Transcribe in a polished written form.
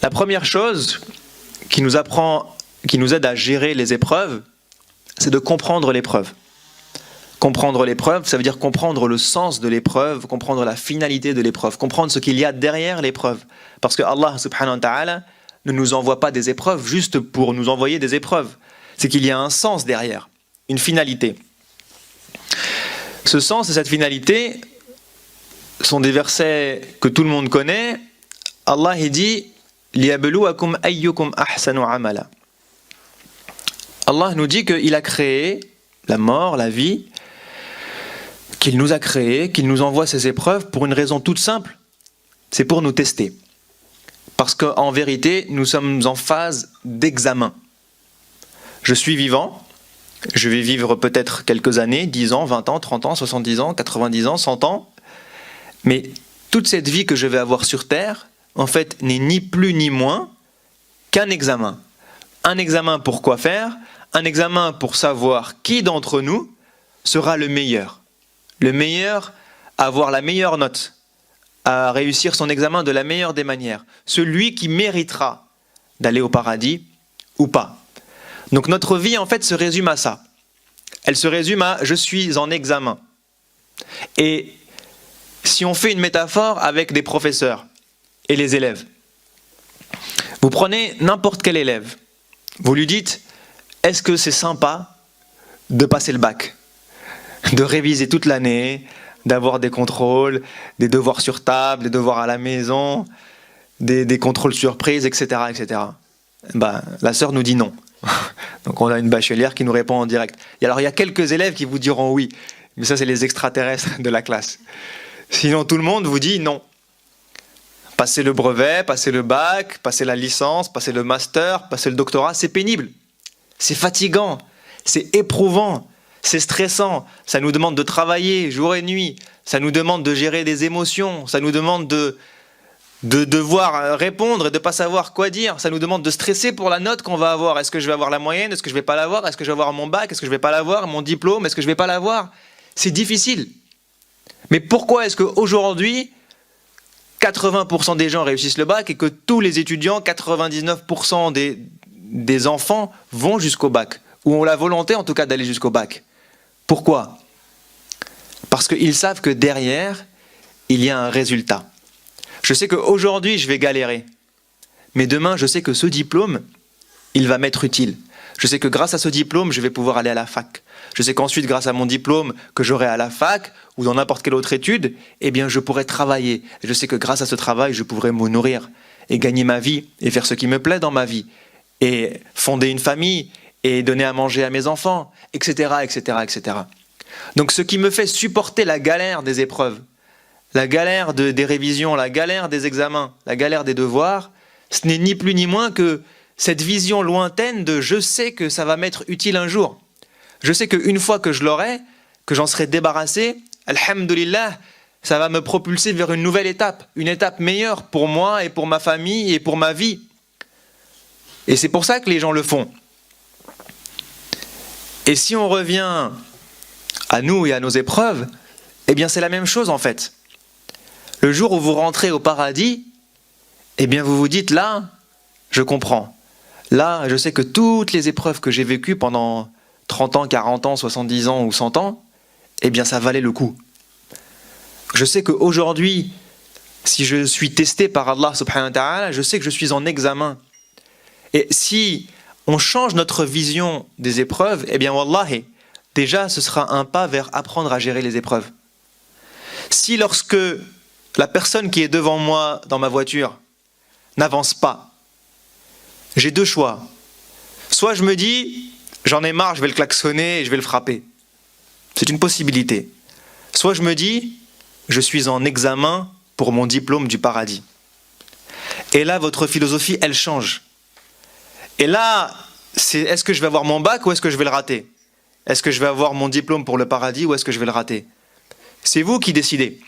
La première chose qui nous aide à gérer les épreuves, c'est de comprendre l'épreuve. Comprendre l'épreuve, ça veut dire comprendre le sens de l'épreuve, comprendre la finalité de l'épreuve, comprendre ce qu'il y a derrière l'épreuve. Parce que Allah subhanahu wa ta'ala ne nous envoie pas des épreuves juste pour nous envoyer des épreuves. C'est qu'il y a un sens derrière, une finalité. Ce sens et cette finalité sont des versets que tout le monde connaît. Allah il dit « Liyabluwakum ayyukum ahsanu amala » Allah nous dit qu'il a créé la mort, la vie, qu'il nous a créé, qu'il nous envoie ces épreuves pour une raison toute simple, c'est pour nous tester. Parce qu'en vérité, nous sommes en phase d'examen. Je suis vivant, je vais vivre peut-être quelques années, 10 ans, 20 ans, 30 ans, 70 ans, 90 ans, 100 ans, mais toute cette vie que je vais avoir sur Terre, en fait, n'est ni plus ni moins qu'un examen. Un examen pour quoi faire ? Un examen pour savoir qui d'entre nous sera le meilleur. Le meilleur à avoir la meilleure note, à réussir son examen de la meilleure des manières. Celui qui méritera d'aller au paradis ou pas. Donc notre vie en fait se résume à ça. Elle se résume à « je suis en examen ». Et si on fait une métaphore avec des professeurs et les élèves, vous prenez n'importe quel élève, vous lui dites « est-ce que c'est sympa de passer le bac ? De réviser toute l'année, d'avoir des contrôles, des devoirs sur table, des devoirs à la maison, des contrôles surprises, etc. etc. » La sœur nous dit non. Donc on a une bachelière qui nous répond en direct. Et alors il y a quelques élèves qui vous diront oui, mais ça c'est les extraterrestres de la classe. Sinon tout le monde vous dit non. Passer le brevet, passer le bac, passer la licence, passer le master, passer le doctorat, c'est pénible. C'est fatigant, c'est éprouvant, c'est stressant. Ça nous demande de travailler jour et nuit, ça nous demande de gérer des émotions, ça nous demande de devoir répondre et de ne pas savoir quoi dire. Ça nous demande de stresser pour la note qu'on va avoir. Est-ce que je vais avoir la moyenne ? Est-ce que je ne vais pas l'avoir ? Est-ce que je vais avoir mon bac ? Est-ce que je ne vais pas l'avoir ? Mon diplôme ? Est-ce que je ne vais pas l'avoir ? C'est difficile. Mais pourquoi est-ce qu'aujourd'hui, 80% des gens réussissent le bac et que tous les étudiants, 99% des enfants vont jusqu'au bac, ou ont la volonté en tout cas d'aller jusqu'au bac? Pourquoi? Parce qu'ils savent que derrière, il y a un résultat. Je sais qu'aujourd'hui, je vais galérer. Mais demain, je sais que ce diplôme, il va m'être utile. Je sais que grâce à ce diplôme, je vais pouvoir aller à la fac. Je sais qu'ensuite, grâce à mon diplôme que j'aurai à la fac ou dans n'importe quelle autre étude, eh bien, je pourrai travailler. Et je sais que grâce à ce travail, je pourrai me nourrir et gagner ma vie et faire ce qui me plaît dans ma vie. Et fonder une famille et donner à manger à mes enfants, etc., etc., etc. Donc, ce qui me fait supporter la galère des épreuves, la galère des révisions, la galère des examens, la galère des devoirs, ce n'est ni plus ni moins que cette vision lointaine de « je sais que ça va m'être utile un jour ». Je sais qu'une fois que je l'aurai, que j'en serai débarrassé, alhamdoulilah, ça va me propulser vers une nouvelle étape, une étape meilleure pour moi et pour ma famille et pour ma vie. Et c'est pour ça que les gens le font. Et si on revient à nous et à nos épreuves, eh bien c'est la même chose en fait. Le jour où vous rentrez au paradis, eh bien vous vous dites là, je comprends. Là, je sais que toutes les épreuves que j'ai vécues pendant 30 ans, 40 ans, 70 ans ou 100 ans, eh bien ça valait le coup. Je sais qu'aujourd'hui, si je suis testé par Allah subhanahu wa ta'ala, je sais que je suis en examen. Et si on change notre vision des épreuves, eh bien wallahi, déjà ce sera un pas vers apprendre à gérer les épreuves. Si lorsque la personne qui est devant moi dans ma voiture n'avance pas, j'ai deux choix. Soit je me dis, j'en ai marre, je vais le klaxonner et je vais le frapper. C'est une possibilité. Soit je me dis, je suis en examen pour mon diplôme du paradis. Et là, votre philosophie, elle change. Et là, est-ce que je vais avoir mon bac ou est-ce que je vais le rater? Est-ce que je vais avoir mon diplôme pour le paradis ou est-ce que je vais le rater? C'est vous qui décidez.